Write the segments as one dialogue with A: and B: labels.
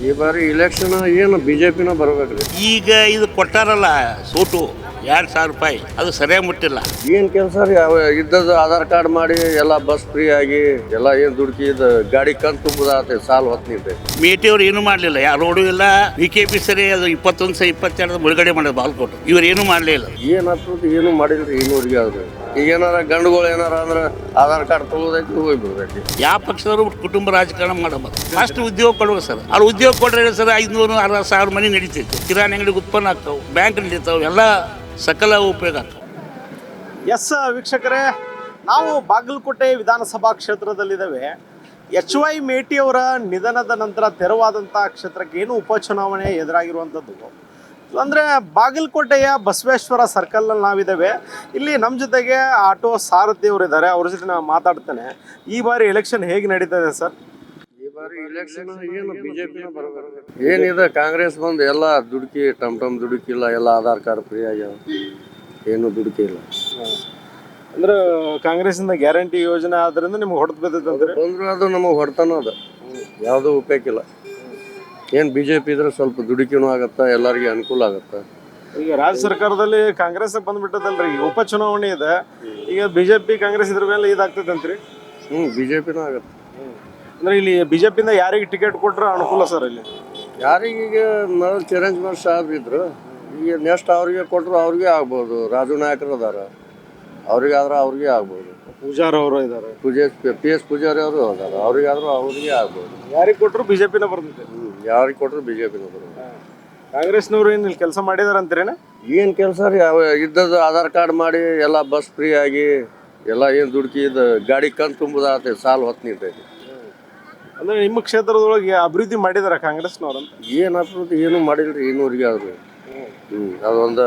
A: ಈ ಬಾರಿ ಇಲೆಕ್ಷನ್ ಏನು ಬಿಜೆಪಿನ ಬರ್ಬೇಕ್ರಿ.
B: ಈಗ ಇದು ಕೊಟ್ಟಾರಲ್ಲ ಸೂಟು 2,000 ರೂಪಾಯಿ, ಅದು ಸರಿಯಾಗಿ ಮುಟ್ಟಿಲ್ಲ.
A: ಏನು ಕೆಲಸ ರೀ, ಇದ್ದದ್ದು ಆಧಾರ್ ಕಾರ್ಡ್ ಮಾಡಿ ಎಲ್ಲ ಬಸ್ ಫ್ರೀ ಆಗಿ ಎಲ್ಲ ಏನು ದುಡ್ಕಿ ಇದು ಗಾಡಿ ಕಂತು ತುಂಬುದಾತೆ ಸಾಲ ಹೊತ್ತು ನಿಂತೈತಿ.
B: ಮೇಟಿ ಅವ್ರು ಏನು ಮಾಡಲಿಲ್ಲ, ಯಾರು ರೋಡು ಇಲ್ಲ. BKP ಸರಿ ಅದು 21 ಬಿಡುಗಡೆ ಮಾಡೋದು ಬಾಲ್ಕೋಟು, ಇವ್ರು ಏನು ಮಾಡಲಿಲ್ಲ.
A: ಏನು ಹತ್ತದ ಏನು ಮಾಡಿಲ್ರಿ ಇನ್ನೂರಿಗೆ. ಆದ್ರೆ ಈಗ ಏನಾರ ಗಂಡುಗಳು ಏನಾರ ಅಂದ್ರೆ ಆಧಾರ್ ಕಾರ್ಡ್ ತೊಗೊಳೋದೈತಿ ಹೋಗ್ಬಿಡ್ತೈತಿ.
B: ಯಾವ ಪಕ್ಷದವರು ಕುಟುಂಬ ರಾಜಕಾರಣ ಮಾಡಬಹುದು. ಅಷ್ಟು ಉದ್ಯೋಗ ಕೊಡ್ಬೇಕು ಸರ್. ಅವ್ರು ಉದ್ಯೋಗ ಕೊಟ್ಟರೆ ಸರ್ 560,000 ಮನೆ ನಡೀತೈತಿ. ಕಿರಾಣಿ ಅಂಗಡಿಗೆ ಉತ್ಪನ್ನ ಆಗ್ತಾವೆ, ಬ್ಯಾಂಕ್ ನಡೀತಾವೆ, ಎಲ್ಲ ಸಕಲ ಉಪಯೋಗ ಆಗ್ತವೆ.
C: ಎಸ್ ವೀಕ್ಷಕರೇ, ನಾವು ಬಾಗಲಕೋಟೆ ವಿಧಾನಸಭಾ ಕ್ಷೇತ್ರದಲ್ಲಿದ್ದೇವೆ. HY ಮೇಟಿಯವರ ನಿಧನದ ನಂತರ ತೆರವಾದಂಥ ಕ್ಷೇತ್ರಕ್ಕೆ ಏನು ಉಪಚುನಾವಣೆ ಎದುರಾಗಿರುವಂಥದ್ದು ಅಂದರೆ ಬಾಗಲಕೋಟೆಯ ಬಸವೇಶ್ವರ ಸರ್ಕಲ್ನಲ್ಲಿ ನಾವಿದ್ದೇವೆ. ಇಲ್ಲಿ ನಮ್ಮ ಜೊತೆಗೆ ಆಟೋ ಸಾರಥಿಯವರು ಇದ್ದಾರೆ, ಅವ್ರ ಜೊತೆ ನಾವು ಮಾತಾಡ್ತೇನೆ. ಈ ಬಾರಿ ಎಲೆಕ್ಷನ್ ಹೇಗೆ ನಡೀತದೆ ಸರ್?
A: ಈ ಬಾರಿ ಇಲೆಕ್ಷನ್ ಏನು ಬಿಜೆಪಿನ ಬರ್ಬೇಕು. ಏನಿದೆ ಕಾಂಗ್ರೆಸ್ ಬಂದು ಎಲ್ಲ ದುಡುಕಿ ಟಮ್ ದುಡುಕಿಲ್ಲ, ಎಲ್ಲ ಆಧಾರ್ ಕಾರ್ಡ್ ಫ್ರೀ ಆಗ್ಯಾವ, ಏನು ದುಡುಕಿ ಇಲ್ಲ.
C: ಅಂದ್ರೆ ಕಾಂಗ್ರೆಸ್ಸಿಂದ ಗ್ಯಾರಂಟಿ ಯೋಜನೆ ಆದ್ರಿಂದ ನಿಮ್ಗೆ ಹೊಡೆದು ಬಿದ್ದೈತಂದ್ರೆ
A: ಬಂದ್ರು ಅದು ನಮಗೆ ಹೊಡ್ತಾನೋ ಅದು ಯಾವುದೂ ಉಪಯೋಗಿಲ್ಲ. ಏನು ಬಿಜೆಪಿ ಇದ್ರೆ ಸ್ವಲ್ಪ ದುಡುಕಿನೂ ಆಗತ್ತಾ, ಎಲ್ಲರಿಗೆ ಅನುಕೂಲ ಆಗತ್ತಾ.
C: ಈಗ ರಾಜ್ಯ ಸರ್ಕಾರದಲ್ಲಿ ಕಾಂಗ್ರೆಸ್ ಬಂದ್ಬಿಟ್ಟದಲ್ರಿ, ಈಗ ಉಪಚುನಾವಣೆ ಇದೆ. ಈಗ ಬಿಜೆಪಿ ಕಾಂಗ್ರೆಸ್ ಇದ್ರ ಮೇಲೆ ಇದಾಗ್ತೈತಂತ್ರಿ.
A: ಬಿಜೆಪಿನೂ ಆಗತ್ತೆ.
C: ಅಂದ್ರೆ ಇಲ್ಲಿ ಬಿಜೆಪಿಯಿಂದ ಯಾರಿಗೆ ಟಿಕೆಟ್ ಕೊಟ್ರೆ ಅನುಕೂಲ ಸರ್? ಇಲ್ಲಿ
A: ಯಾರಿಗೀಗ ಮೊದಲು ಚಿರಂಜೀವಿ ಸಾಹೇಬ್ರು ಇದ್ರು, ಈಗ ನೆಕ್ಸ್ಟ್ ಅವ್ರಿಗೆ ಕೊಟ್ಟರು ಅವ್ರಿಗೆ ಆಗ್ಬೋದು. ರಾಜು ನಾಯಕರು ಅದಾರ, ಅವ್ರಿಗಾದ್ರೆ ಅವ್ರಿಗೆ ಆಗ್ಬೋದು.
C: ಪೂಜಾರ್ ಅವರು ಇದ್ದಾರೆ,
A: PS ಪೂಜಾರಿ ಅವರು ಅದಾರ, ಅವ್ರಿಗಾದ್ರೂ ಅವ್ರಿಗೆ ಆಗ್ಬೋದು.
C: ಯಾರಿಗೆ ಕೊಟ್ಟರು ಬಿಜೆಪಿನ ಬರ್ತೈತೆ.
A: ಯಾರಿಗೆ ಕೊಟ್ಟರು ಬಿಜೆಪಿನ ಬರೋದು.
C: ಕಾಂಗ್ರೆಸ್ನವ್ರು ಏನು ಇಲ್ಲಿ ಕೆಲಸ ಮಾಡಿದಾರ ಅಂತೀರೇನ?
A: ಏನು ಕೆಲಸ ರೀ, ಇದ್ದದ್ದು ಆಧಾರ್ ಕಾರ್ಡ್ ಮಾಡಿ ಎಲ್ಲ ಬಸ್ ಫ್ರೀ ಆಗಿ ಎಲ್ಲ ಏನು ದುಡ್ಕಿ ಇದು ಗಾಡಿ ಕಂತು ತುಂಬುದಾತೆ ಸಾಲ ಹೊತ್ತು ನಿಂತೈತಿ.
C: ಅಂದ್ರೆ ನಿಮ್ಮ ಕ್ಷೇತ್ರದೊಳಗೆ ಅಭಿವೃದ್ಧಿ ಮಾಡಿದಾರ ಕಾಂಗ್ರೆಸ್ನವ್ರು ಅಂತ?
A: ಏನು ಅಭಿವೃದ್ಧಿ ಏನು ಮಾಡಿಲ್ರಿ ಇನ್ನೂರಿಗೆ ಆದ್ರು. ಅದೊಂದು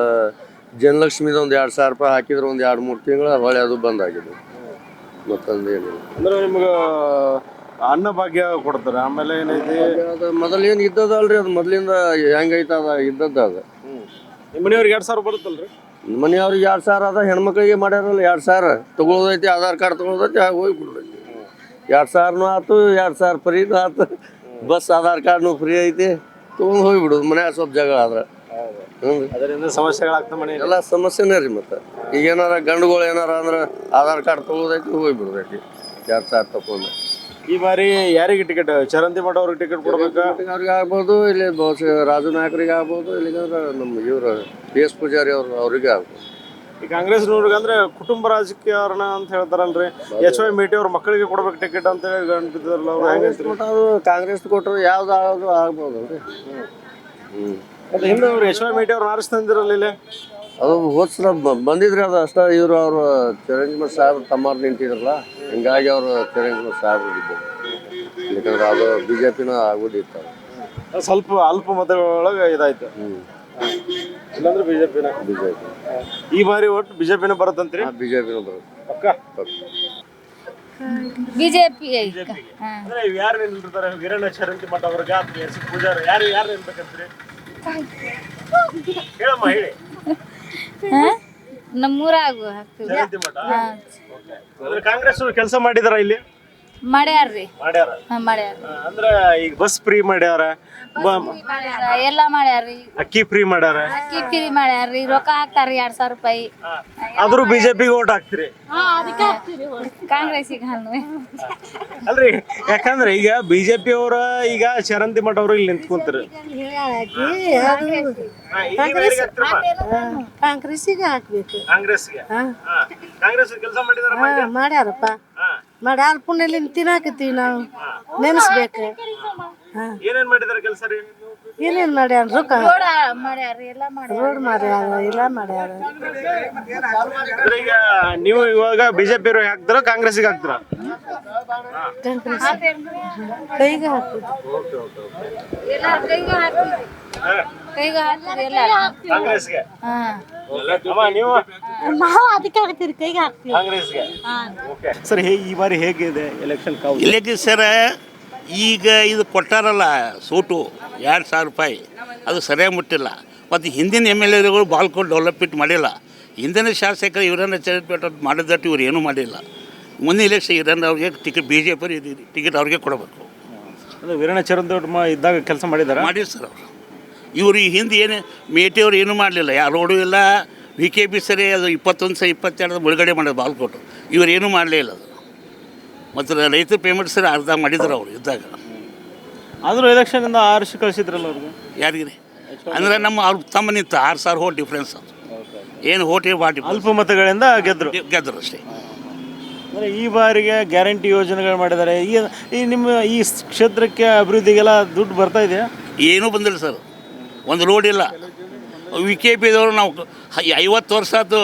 A: ಜನಲಕ್ಷ್ಮಿದ ಒಂದು 2,000 ರೂಪಾಯಿ ಹಾಕಿದ್ರೆ ಒಂದು 2-3 ತಿಂಗಳ ಹೊಳೆ ಅದು ಬಂದಾಗಿದೆ. ಮತ್ತೊಂದು ಏನಿಲ್ಲ.
C: ಅಂದ್ರೆ ನಿಮ್ಗೆ ಅನ್ನ ಭಾಗ್ಯ ಕೊಡ್ತಾರೆ. ಆಮೇಲೆ ಏನೈತಿ,
A: ಅದು ಮೊದಲು ಏನು ಇದ್ದದಲ್ರಿ, ಅದು ಮೊದಲಿಂದ ಹೆಂಗೈತೆ ಅದ ಇದ್ದದ್ದು ಅದು.
C: ನಿಮ್ಮ ಮನೆಯವ್ರಿಗೆ 2,000 ಬರುತ್ತಲ್ರಿ?
A: ಮನೆಯವ್ರಿಗೆ 2,000 ಅದ, ಹೆಣ್ಮಕ್ಳಿಗೆ ಮಾಡ್ಯಾರಲ್ಲ 2,000 ತೊಗೊಳೋದೈತಿ, ಆಧಾರ್ ಕಾರ್ಡ್ ತೊಗೊಳೋದೈತಿ, ಹೋಗ್ಬಿಡ್ತೈತಿ. 2,000 ಆಯ್ತು, 2,000 ಫ್ರೀನೂ ಆಯ್ತು, ಬಸ್ ಆಧಾರ್ ಕಾರ್ಡ್ನು ಫ್ರೀ ಐತಿ, ತೊಗೊಂಡು ಹೋಗ್ಬಿಡೋದು. ಮನ್ಯಾಗ ಸ್ವಲ್ಪ ಜಗಳ ಆದ್ರೆ
C: ಅದರಿಂದ ಸಮಸ್ಯೆಗಳಾಗ್ತವೆ ಮನೆ
A: ಎಲ್ಲ ಸಮಸ್ಯೆನೇ ರೀ. ಮತ್ತೆ ಈಗ ಏನಾರ ಗಂಡುಗಳು ಏನಾರ ಅಂದ್ರೆ ಆಧಾರ್ ಕಾರ್ಡ್ ತೊಗೊಳೋದೈತಿ, ಹೋಗ್ಬಿಡ್ತೈತಿ 2,000 ತಗೊಂಡು.
C: ಈ ಬಾರಿ ಯಾರಿಗೆ ಟಿಕೆಟ್? ಚರಂತಿ ಮಠ ಅವ್ರಿಗೆ ಟಿಕೆಟ್ ಕೊಡ್ಬೇಕಾ?
A: ಅವ್ರಿಗೆ ಆಗ್ಬೋದು, ಇಲ್ಲಿ ರಾಜು ನಾಯಕರಿಗೆ ಆಗ್ಬೋದು, ಇಲ್ಲಿಗಂದ್ರೆ ನಮ್ಮ ಇವರು PS ಪೂಜಾರಿ ಅವ್ರಿಗೆ ಆಗ್ಬೋದು.
C: ಈ ಕಾಂಗ್ರೆಸ್ನವ್ರಿಗೆ ಅಂದ್ರೆ ಕುಟುಂಬ ರಾಜಕೀಯರಣ ಅಂತ ಹೇಳ್ತಾರಲ್ರಿ, HY ಮೇಟಿ ಅವ್ರ ಮಕ್ಕಳಿಗೆ ಕೊಡ್ಬೇಕು ಟಿಕೆಟ್ ಅಂತ ಹೇಳಿ ಗಂಟಿದಾರಲ್ಲ ಅವ್ರು. ಹೆಂಗೈತ್ರಿ?
A: ಕಾಂಗ್ರೆಸ್ ಕೊಟ್ಟರು ಯಾವ್ದು ಆಗ್ಬೋದಲ್ರಿ.
C: ಮತ್ತೆ ಹಿಂದೆ ಅವ್ರು HY ಮೇಟಿ ಅವ್ರು ಆರಿಸ್ತಂದಿರಲ್ಲ ಇಲ್ಲಿ.
A: ಅದು ಹೋದ್ಸಲ ಬಂದಿದ್ರಿ, ಅದು ಅಷ್ಟ. ಇವರು ಅವರು ಚಿರಂಜೀವಿ ಸಾಹೇಬ್ರು ತಮ್ಮಾರು ನಿಂತಿದ್ರಲ್ಲ, ಹಿಂಗಾಗಿ ಅವರು ಚಿರಂಜೀವಿ ಸಾಹೇಬ್ರು ಇದ್ದರು. ಯಾಕಂದ್ರೆ ಅದು ಬಿಜೆಪಿನ ಆಗೋದಿತ್ತು.
C: ಸ್ವಲ್ಪ ಅಲ್ಪ ಮತಗಳೊಳಗೆ ಇದಾಯ್ತು. ಇಲ್ಲಾಂದ್ರೆ ಬಿಜೆಪಿ. ಈ ಬಾರಿ ಒಟ್ಟು ಬಿಜೆಪಿನ ಬರುತ್ತಂತ್ರಿ?
A: ಬಿಜೆಪಿನ ಬರುತ್ತೆ
C: ಪಕ್ಕ.
D: ಬಿಜೆಪಿ.
C: ಯಾರು ನಿಲ್ತಾರೆ? ವೀರಣ್ಣ ಚರಂತಿ ಮಠ ಅವ್ರಿಗೆ, PS ಪೂಜಾರಿ, ಯಾರು ನಿಲ್ಬೇಕಂತ್ರಿ? ಹೇಳಮ್ಮ, ಹೇಳಿ.
D: ನಮ್ಮೂರಾಗ ಹಾಕ್ತೀವಿ.
C: ಚರಂತಿ ಮಠ. ಕಾಂಗ್ರೆಸ್ ಕೆಲಸ ಮಾಡಿದಾರ ಇಲ್ಲಿ?
D: ಮಾಡ್ಯಾರ್ರಿ.
C: ಮಾಡ್ಯಾರ. ಅಂದ್ರೆ ಈಗ ಬಸ್ ಫ್ರೀ ಮಾಡ್ಯಾರ,
D: ಎಲ್ಲ ಮಾಡ್ಯಾರ್ರಿ.
C: ಅಕ್ಕಿ ಫ್ರೀ ಮಾಡ್ಯಾರ,
D: ಅಕ್ಕಿ ಫ್ರೀ ಮಾಡ್ಯಾರ್ರಿ, ರೊಕ್ಕ ಹಾಕ್ತಾರ್ರಿ 2,000 ರೂಪಾಯಿ.
C: ಆದ್ರೂ ಬಿಜೆಪಿಗೆ ಓಟ್ ಹಾಕ್ತಿರಿ?
D: ಕಾಂಗ್ರೆಸ್ಸಿಗೆ ಹಾಲ್ವಿ.
C: ಅಲ್ರಿ, ಯಾಕಂದ್ರೆ ಈಗ ಬಿಜೆಪಿ ಅವರ ಈಗ ಚರಂತಿ ಮಠ ಅವರು ಇಲ್ಲಿ ನಿಂತ್ಕೊಂತಾರೆ.
E: ಕಾಂಗ್ರೆಸ್ಸಿಗೆ ಹಾಕ್ಬೇಕು.
C: ಕಾಂಗ್ರೆಸ್ಗೆ ಕೆಲಸ
E: ಮಾಡ್ಯಾರಪ್ಪ, ಮಾಡ್ಯಾರ. ಪುಣ್ಯಲಿಂದ ತಿನ್ನಾಕತ್ತೀವಿ ನಾವು, ನೆನೆಸ್ಬೇಕು.
C: ಏನೇನ್ ಮಾಡಿದಾರೆ ಕೆಲಸ ರೀ?
E: ಏನೇನ್ ಮಾಡ್ಯಾರ? ರೊಕ್ಕ
D: ಮಾಡ್ಯಾರ್ರಿ, ಎಲ್ಲ ಮಾಡ್ಯಾರ.
E: ರೋಡ್ ಮಾಡ್ಯಾರ, ಇಲ್ಲ ಮಾಡ್ಯಾರ.
C: ಈಗ ನೀವು ಇವಾಗ ಬಿಜೆಪಿ ಹಾಕ್ತಾರ ಕಾಂಗ್ರೆಸ್ಗೆ ಹಾಕ್ತಾರ?
E: ಕಾಂಗ್ರೆಸ್ ಕೈಗೆ ಹಾಕ್ಬೇಕು.
D: ಎಲ್ಲ ಕೈಗೆ ಹಾಕ್ತೀವಿ, ಕೈಗೆ ಹಾಕ್ತೀವಿ ಎಲ್ಲ.
C: ಕಾಂಗ್ರೆಸ್ಗೆ ನೀವು?
E: ನಾವು ಅದಕ್ಕೆ ಹಾಕ್ತೀವಿ, ಕೈಗೆ ಹಾಕ್ತೀವಿ
C: ಕಾಂಗ್ರೆಸ್ಗೆ. ಸರ್, ಈ ಬಾರಿ ಹೇಗಿದೆ ಎಲೆಕ್ಷನ್ ಕಾವು?
B: ಇಲ್ಲಕ್ಕೆ ಸರ ಈಗ ಇದು ಕೊಟ್ಟಾರಲ್ಲ ಸೂಟು 2,000 ರೂಪಾಯಿ, ಅದು ಸರಿಯಾಗಿ ಮುಟ್ಟಿಲ್ಲ. ಮತ್ತು ಹಿಂದಿನ MLAಗಳು ಬಾಲ್ಕೋಟ್ ಡೆವಲಪ್ಮೆಂಟ್ ಮಾಡಿಲ್ಲ. ಹಿಂದಿನ ಶಾಸಕರು ಇವರನ್ನ ಚೇರ್ಪೇಟ ಮಾಡಿದಟ್ಟು ಇವ್ರು ಏನೂ ಮಾಡಿಲ್ಲ. ಮುಂದಿನ ಇಲೆಕ್ಷನ್ ಇವರನ್ನ ಅವ್ರಿಗೆ ಟಿಕೆಟ್ BJP ಟಿಕೆಟ್ ಅವ್ರಿಗೆ ಕೊಡಬೇಕು.
C: ಅಂದರೆ ವೀರಣ್ಣ ಚರಂದೊಡ್ಮ ಇದ್ದಾಗ ಕೆಲಸ ಮಾಡಿದಾರ?
B: ಮಾಡಿದ್ರು ಸರ್ ಅವರು. ಇವರು ಈ ಹಿಂದೆ ಏನು ಮೇಟಿಯವ್ರು ಏನೂ ಮಾಡಲಿಲ್ಲ, ಯಾರು ರೋಡು ಇಲ್ಲ. ವಿ ಕೆ ಪಿ ಸರಿ ಅದು 21-22 ಮುಳುಗಡೆ ಮಾಡೋದು ಬಾಲ್ಕೋಟು. ಇವರು ಏನೂ ಮಾಡಲೇ ಇಲ್ಲ ಅದು. ಮತ್ತು ರೈತರ ಪೇಮೆಂಟ್ ಸರಿ ಅರ್ಧ ಮಾಡಿದ್ರು ಅವರು ಇದ್ದಾಗ.
C: ಆದರೂ ಎಲೆಕ್ಷನಿಂದ ಆರಿಸಿ ಕಳಿಸಿದ್ರಲ್ಲ ಅವ್ರಿಗೆ.
B: ಯಾರಿಗೆ ಅಂದರೆ ನಮ್ಮ ಅವ್ರ ತಮ್ಮ ನಿಂತ 6,000 ಓಟ್ ಡಿಫ್ರೆನ್ಸ್ ಅದು. ಏನು ಓಟೇ ಬಾಟಿ
C: ಅಲ್ಪ ಮತಗಳಿಂದ
B: ಗೆದ್ದರು ಅಷ್ಟೇ.
C: ಅಂದರೆ ಈ ಬಾರಿಗೆ ಗ್ಯಾರಂಟಿ ಯೋಜನೆಗಳು ಮಾಡಿದ್ದಾರೆ. ಈ ನಿಮ್ಮ ಈ ಕ್ಷೇತ್ರಕ್ಕೆ ಅಭಿವೃದ್ಧಿಗೆಲ್ಲ ದುಡ್ಡು ಬರ್ತಾ ಇದೆಯಾ?
B: ಏನೂ ಬಂದಿಲ್ಲ ಸರ್, ಒಂದು ರೋಡ್ ಇಲ್ಲ. ವಿ ಕೆ ಪಿದವರು ನಾವು 50 ವರ್ಷ ಆಯ್ತು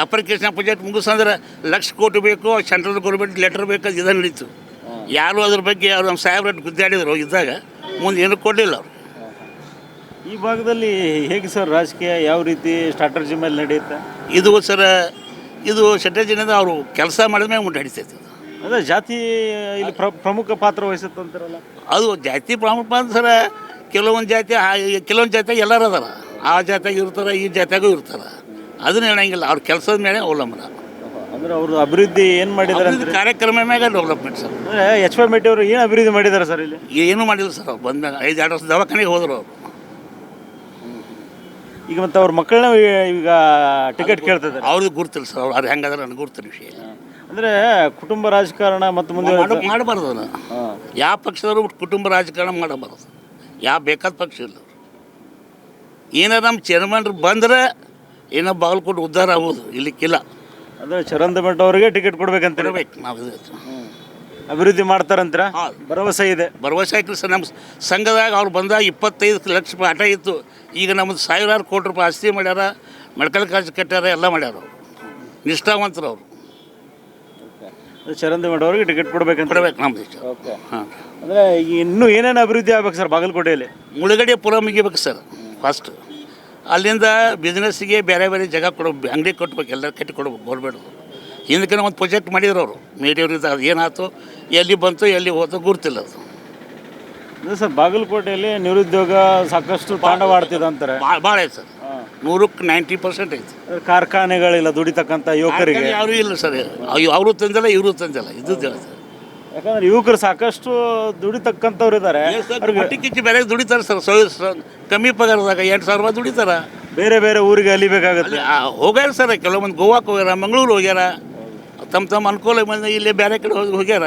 B: ಅಪ್ಲಿಕೇಶನ್ ಪ್ರೊಜೆಕ್ಟ್ ಮುಗಿಸಂದ್ರೆ 1,00,000 ಕೋಟಿ ಬೇಕು, ಸೆಂಟ್ರಲ್ ಗೌರ್ಮೆಂಟ್ ಲೆಟರ್ ಬೇಕು, ಅದು ಇದನ್ನು ನಡೀತು. ಯಾರು ಅದ್ರ ಬಗ್ಗೆ ಅವ್ರು ನಮ್ಮ ಸಾಹೇಬ್ರ ಗುದ್ದಾಡಿದ್ರು ಇದ್ದಾಗ, ಮುಂದೆ ಏನೂ ಕೊಡಲಿಲ್ಲ ಅವರು.
C: ಈ ಭಾಗದಲ್ಲಿ ಹೇಗೆ ಸರ್ ರಾಜಕೀಯ ಯಾವ ರೀತಿ ಸ್ಟ್ರಾಟಜಿ ಮೇಲೆ ನಡೆಯುತ್ತೆ?
B: ಇದು ಸರ ಇದು ಸ್ಟ್ರಾಟಜಿನಿಂದ ಅವರು ಕೆಲಸ ಮಾಡಿದ ಮೇಲೆ ಮುಂದೆ ನಡೀತೈತೆ.
C: ಅದೇ ಜಾತಿ ಇಲ್ಲಿ ಪ್ರಮುಖ ಪಾತ್ರ ವಹಿಸುತ್ತಂತಾರಲ್ಲ.
B: ಅದು ಜಾತಿ ಪ್ರಮುಖ ಅಂದ್ರೆ ಸರ ಕೆಲವೊಂದು ಜಾತಿ ಎಲ್ಲರೂ ಅದಾರ. ಆ ಜಾತಿಯಾಗ ಇರ್ತಾರೆ, ಈ ಜಾತಿಯಾಗೂ ಇರ್ತಾರೆ. ಅದನ್ನ ಹೇಳಂಗಿಲ್ಲ, ಅವ್ರ ಕೆಲಸದ ಮೇಲೆ ಅವಲಂಬನ.
C: ಅಂದರೆ ಅವರು ಅಭಿವೃದ್ಧಿ ಏನು ಮಾಡಿದ್ದಾರೆ ಅಂತ
B: ಕಾರ್ಯಕ್ರಮ ಮ್ಯಾಗ ಡೆವಲಪ್ಮೆಂಟ್ ಸರ್.
C: ಅಂದರೆ ಎಚ್.ವೈ. ಮೇಟಿ ಅವರು ಏನು ಅಭಿವೃದ್ಧಿ ಮಾಡಿದ್ದಾರೆ ಸರ್ ಇಲ್ಲಿ?
B: ಏನೂ ಮಾಡಿಲ್ಲ ಸರ್. ಅವ್ರು ಬಂದಾಗ 5-6 ವರ್ಷ ದವಾಖಾನೆಗೆ ಹೋದರು ಅವರು.
C: ಈಗ ಮತ್ತು ಅವ್ರ ಮಕ್ಕಳನ್ನ ಈಗ ಟಿಕೆಟ್ ಕೇಳ್ತಿದ್ದಾರೆ.
B: ಅವ್ರಿಗೆ ಗುರ್ತಿಲ್ಲ ಸರ್. ಅವ್ರು ಹೆಂಗಾದ್ರೆ ನನಗೆ ಗುರ್ತಿಲ್ಲ ವಿಷಯ ಇಲ್ಲ.
C: ಅಂದರೆ ಕುಟುಂಬ ರಾಜಕಾರಣ ಮತ್ತು ಮುಂದೆ
B: ಮಾಡಬಾರ್ದು ಅದನ್ನು. ಯಾವ ಪಕ್ಷದವರು ಕುಟುಂಬ ರಾಜಕಾರಣ ಮಾಡಬಾರ್ದು. ಯಾವ ಬೇಕಾದ ಪಕ್ಷ ಇಲ್ಲ. ಏನಾರು ನಮ್ಮ ಚೇರ್ಮನ್ರು ಬಂದರೆ ಏನೋ ಬಾಗಲಕೋಟೆ ಉದ್ಧಾರ ಆಗೋದು, ಇಲ್ಲಿಕ್ಕಿಲ್ಲ.
C: ಅಂದರೆ ಚರಂದಮಠ ಅವರಿಗೆ ಟಿಕೆಟ್ ಕೊಡ್ಬೇಕಂತ
B: ಇರಬೇಕು. ನಾವು
C: ಅಭಿವೃದ್ಧಿ ಮಾಡ್ತಾರಂತೀರ? ಭರವಸೆ ಇದೆ.
B: ಭರವಸೆ ಹಾಕಿ ಸರ್. ನಮ್ಮ ಸಂಘದಾಗ ಅವ್ರು ಬಂದಾಗ 25 ಲಕ್ಷ ರೂಪಾಯಿ ಆಟ ಇತ್ತು. ಈಗ ನಮ್ಮದು 1,000 ಕೋಟಿ ರೂಪಾಯಿ ಆಸ್ತಿ ಮಾಡ್ಯಾರ, ಮೆಡಿಕಲ್ ಕಾಲೇಜ್ ಕಟ್ಟ್ಯಾರ, ಎಲ್ಲ ಮಾಡ್ಯಾರ. ಅವರು ನಿಷ್ಠಾವಂತರು ಅವರು.
C: ಚರಂದಮಠ ಅವರಿಗೆ ಟಿಕೆಟ್ ಕೊಡ್ಬೇಕಂತ
B: ಕೊಡ್ಬೇಕು ನಮ್ದು ಇಷ್ಟ. ಹಾಂ.
C: ಅಂದರೆ ಇನ್ನೂ ಏನೇನು ಅಭಿವೃದ್ಧಿ ಆಗ್ಬೇಕು ಸರ್ ಬಾಗಲಕೋಟೆಯಲ್ಲಿ?
B: ಮುಳುಗಡೆ ಪುರ ಮುಗಿಬೇಕು ಸರ್ ಫಸ್ಟ್. ಅಲ್ಲಿಂದ ಬಿಸ್ನೆಸ್ಸಿಗೆ ಬೇರೆ ಬೇರೆ ಜಾಗ ಕೊಡ್ಬೇಕು, ಅಂಗಡಿ ಕಟ್ಬೇಕು, ಎಲ್ಲರೂ ಕಟ್ಟಿ ಕೊಡ್ಬೇಕು ಗೌರ್ಮೆಂಟ್. ಹಿಂದಕ್ಕೆ ಒಂದು ಪ್ರೊಜೆಕ್ಟ್ ಮಾಡಿದ್ರು ಅವರು ಮೇಟಿಯವ್ರಿಂದ. ಅದು ಏನಾಯ್ತು, ಎಲ್ಲಿ ಬಂತು, ಎಲ್ಲಿ ಹೋಯ್ತು ಗುರ್ತಿಲ್ಲ ಅದು.
C: ಅದೇ ಸರ್, ಬಾಗಲಕೋಟೆಯಲ್ಲಿ ನಿರುದ್ಯೋಗ ಸಾಕಷ್ಟು ತಾಂಡವಾಡ್ತಿದೆ ಅಂತಾರೆ.
B: ಭಾಳ ಐತೆ ಸರ್. 100ಕ್ಕೆ 90% ಐತೆ.
C: ಕಾರ್ಖಾನೆಗಳಿಲ್ಲ ದುಡಿತಕ್ಕಂಥ ಯುವಕರಿಗೆ.
B: ಯಾರೂ ಇಲ್ಲ ಸರ್. ಅವರು ತಂದಿಲ್ಲ, ಇವರು ತಂದಿಲ್ಲ. ಇದ್ದದ್ದು ಹೇಳ್ತಾರೆ.
C: ಯಾಕಂದ್ರೆ ಯುವಕರು ಸಾಕಷ್ಟು ದುಡಿತಕ್ಕಂಥವ್ರು ಇದ್ದಾರೆ.
B: ಹೊಟ್ಟೆ ಕಿಚ್ಚಿ ಬೇರೆ ದುಡಿತಾರೆ ಸರ್. ಕಮ್ಮಿ ಪಗಾರದಾಗ 8,000 ರೂಪಾಯಿ ದುಡಿತಾರೆ.
C: ಬೇರೆ ಬೇರೆ ಊರಿಗೆ ಅಲಿಬೇಕಾಗತ್ತೆ.
B: ಹೋಗ್ಯಾರ ಸರ್. ಕೆಲವೊಂದು ಗೋವಾಕ್ಕೆ ಹೋಗ್ಯಾರ, ಮಂಗಳೂರು ಹೋಗ್ಯಾರ. ತಮ್ಮ ಅನುಕೂಲ ಬಂದ ಇಲ್ಲಿ ಬೇರೆ ಕಡೆ ಹೋಗ್ಯಾರ.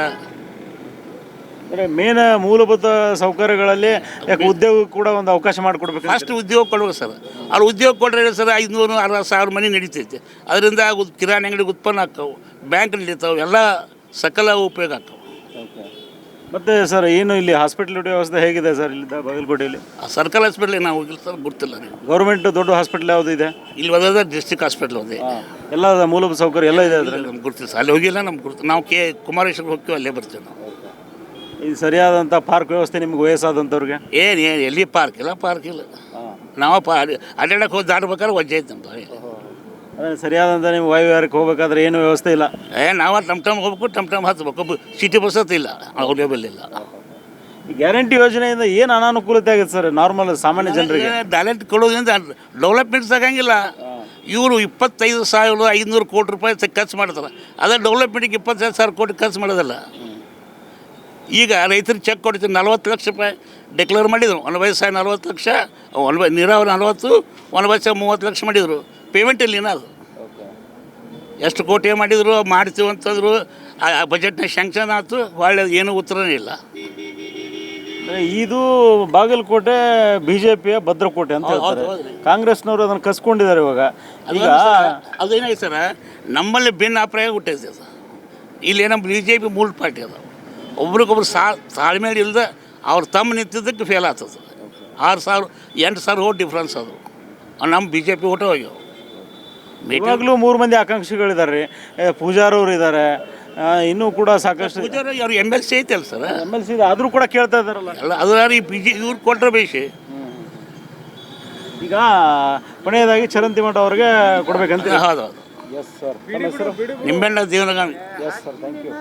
C: ಅಂದರೆ ಮೇನ್ ಮೂಲಭೂತ ಸೌಕರ್ಯಗಳಲ್ಲಿ ಯಾಕೆ ಉದ್ಯೋಗ ಕೂಡ ಒಂದು ಅವಕಾಶ ಮಾಡಿಕೊಡ್ಬೇಕು.
B: ಫಸ್ಟ್ ಉದ್ಯೋಗ ಕೊಡ್ಬೇಕು ಸರ್. ಅವ್ರು ಉದ್ಯೋಗ ಕೊಟ್ಟರೆ ಸರ್ 560,000 ಮನೆ ನಡೀತೈತೆ. ಅದರಿಂದ ಕಿರಾಣಿ ಅಂಗಡಿ ಉತ್ಪನ್ನ ಹಾಕವು, ಬ್ಯಾಂಕ್ ನಡೀತಾವೆ, ಎಲ್ಲ ಸಕಲ ಉಪಯೋಗ ಆಗ್ತವೆ.
C: ಮತ್ತು ಸರ್ ಏನು ಇಲ್ಲಿ ಹಾಸ್ಪಿಟಲ್ ವ್ಯವಸ್ಥೆ ಹೇಗಿದೆ ಸರ್ ಇಲ್ಲಿದ್ದ ಬಾಗಲಕೋಟೆಯಲ್ಲಿ?
B: ಸರ್ಕಾರಿ ಹಾಸ್ಪಿಟ್ಲಿಗೆ ನಾವು ಹೋಗಿಲ್ಲ ಸರ್, ಗೊತ್ತಿಲ್ಲ ನೀವು.
C: ಗೌರ್ಮೆಂಟ್ ದೊಡ್ಡ ಹಾಸ್ಪಿಟ್ಲ್ ಯಾವುದು ಇದೆ
B: ಇಲ್ಲಿ? ಹೋದ ಡಿಸ್ಟ್ರಿಕ್ಟ್ ಹಾಸ್ಪಿಟ್ಲ್ ಹೋದೆ.
C: ಎಲ್ಲ ಮೂಲಭೂತ ಸೌಕರ್ಯ ಎಲ್ಲ ಇದೆ ಅದರಲ್ಲಿ.
B: ನಮ್ಗೆ ಗೊತ್ತಿಲ್ಲ ಸರ್. ಅಲ್ಲಿ ಹೋಗಿಲ್ಲ, ನಮ್ಗೆ ಗುರ್ತು. ನಾವು ಕುಮಾರೇಶ್ವರ ಹೋಗ್ತೀವಿ, ಅಲ್ಲೇ ಬರ್ತೀವಿ ನಾವು.
C: ಈ ಸರಿಯಾದಂಥ ಪಾರ್ಕ್ ವ್ಯವಸ್ಥೆ ನಿಮ್ಗೆ ವಯಸ್ಸಾದಂಥವ್ರಿಗೆ?
B: ಏನು ಎಲ್ಲಿ ಪಾರ್ಕ್ ಇಲ್ಲ, ಪಾರ್ಕ್ ಇಲ್ಲ. ನಾವು ಅಡ್ಡಾಡಕ್ಕೆ ಹೋಗಿ ದಾಟ್ಬೇಕಾದ್ರೆ ವಜ್ಜೆ ಐತೆ ನಮ್ದು.
C: ಅದೇ ಸರಿಯಾದಂಥ ನೀವು ವಾಯುವಿಹಾರಕ್ಕೆ ಹೋಗ್ಬೇಕಾದ್ರೆ ಏನು ವ್ಯವಸ್ಥೆ ಇಲ್ಲ?
B: ನಾವು ಟಮ್ ಹೋಗ್ಬೇಕು, ಟಮ್ ಹತ್ಬೇಕು. ಸಿಟಿ ಬಸ್ ಇಲ್ಲ, ಅವೈಲೇಬಲ್ ಇಲ್ಲ.
C: ಈ ಗ್ಯಾರಂಟಿ ಯೋಜನೆಯಿಂದ ಏನು ಅನಾನುಕೂಲತೆ ಆಗುತ್ತೆ ಸರ್ ನಾರ್ಮಲ್ ಸಾಮಾನ್ಯ ಜನರಿಗೆ?
B: ಟ್ಯಾಲೆಂಟ್ ಕೊಡೋದ್ರಿಂದ ಡೆವಲಪ್ಮೆಂಟ್ಸ್ ಆಗಂಗಿಲ್ಲ. ಇವರು 25,500 ಕೋಟಿ ರೂಪಾಯಿ ಖರ್ಚು ಮಾಡ್ತಾರೆ. ಅದೇ ಡೆವಲಪ್ಮೆಂಟಿಗೆ 25,000 ಕೋಟಿ ಖರ್ಚು ಮಾಡೋದಲ್ಲ. ಈಗ ರೈತರಿಗೆ ಚೆಕ್ ಕೊಡ್ತೀವಿ, 40 ಲಕ್ಷ ರೂಪಾಯಿ ಡಿಕ್ಲೇರ್ ಮಾಡಿದರು. 40 ಲಕ್ಷ, ನೀರಾವರಿ 40, 30 ಲಕ್ಷ ಮಾಡಿದರು. ಪೇಮೆಂಟ್ ಇಲ್ಲಿ ಅದು ಎಷ್ಟು ಕೋಟಿ ಮಾಡಿದರು, ಮಾಡ್ತೀವಿ ಅಂತಂದರು. ಆ ಬಜೆಟ್ನ ಶಾಂಕ್ಷನ್ ಆಯ್ತು, ಒಳ್ಳೆಯದು, ಏನೂ ಉತ್ತರನೇ ಇಲ್ಲ.
C: ಇದು ಬಾಗಲಕೋಟೆ BJPಯ ಭದ್ರಕೋಟೆ ಅಂತ ಹೇಳ್ತಾರೆ. ಕಾಂಗ್ರೆಸ್ನವರು ಅದನ್ನು ಕಸ್ಕೊಂಡಿದ್ದಾರೆ ಇವಾಗ. ಈಗ
B: ಅದೇನಾಗಿದೆ ಸರ್, ನಮ್ಮಲ್ಲಿ ಭಿನ್ನ ಅಭಿಪ್ರಾಯ ಹುಟ್ಟೈತೆ ಅದು. ಇಲ್ಲಿ ನಮ್ಮ BJP ಮೂಲ ಪಾರ್ಟಿ ಅದು. ಒಬ್ರಿಗೊಬ್ರು ತಾಳ್ಮೆ ಇಲ್ಲದೆ ಅವ್ರು ತಮ್ಮ ನಿಂತಿದ್ದಕ್ಕೆ ಫೇಲ್ ಆಗ್ತದೆ. 8,000 ಓಟ್ ಡಿಫ್ರೆನ್ಸ್ ಅದು. ನಮ್ಮ BJP ಓಟ ಹೋಗ್ಯಾವ.
C: ಇವಾಗಲೂ 3 ಮಂದಿ ಆಕಾಂಕ್ಷಿಗಳಿದ್ದಾರೆ ರೀ. ಪೂಜಾರವ್ರು ಇದ್ದಾರೆ, ಇನ್ನೂ ಕೂಡ ಸಾಕಷ್ಟು.
B: ಪೂಜಾರ ಅವ್ರು MLC ಐತಲ್ಲ ಸರ್.
C: MLC ಇದೆ, ಆದರೂ ಕೂಡ ಕೇಳ್ತಾ ಇದ್ದಾರಲ್ಲ.
B: ಎಲ್ಲ ಅದ್ರ ಇವ್ರು ಕೊಟ್ಟರೆ ಬೇಷಿ.
C: ಈಗ ಕೊನೆಯದಾಗಿ ಚರಂತಿಮಠ ಅವ್ರಿಗೆ ಕೊಡ್ಬೇಕಂತ.
B: ಹೌದು.
C: Yes sir.
B: Nimbenna Devanagami.
C: Yes sir, thank you.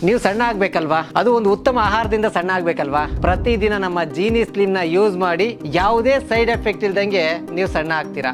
F: ನೀವು ಸಣ್ಣ ಆಗ್ಬೇಕಲ್ವಾ? ಅದು ಒಂದು ಉತ್ತಮ ಆಹಾರದಿಂದ ಸಣ್ಣ ಆಗ್ಬೇಕಲ್ವಾ? ಪ್ರತಿದಿನ ನಮ್ಮ ಜೀನಿ ಸ್ಲಿಮ್ನ ಯೂಸ್ ಮಾಡಿ ಯಾವುದೇ ಸೈಡ್ ಎಫೆಕ್ಟ್ ಇಲ್ದಂಗೆ ನೀವು ಸಣ್ಣ ಆಗ್ತೀರಾ.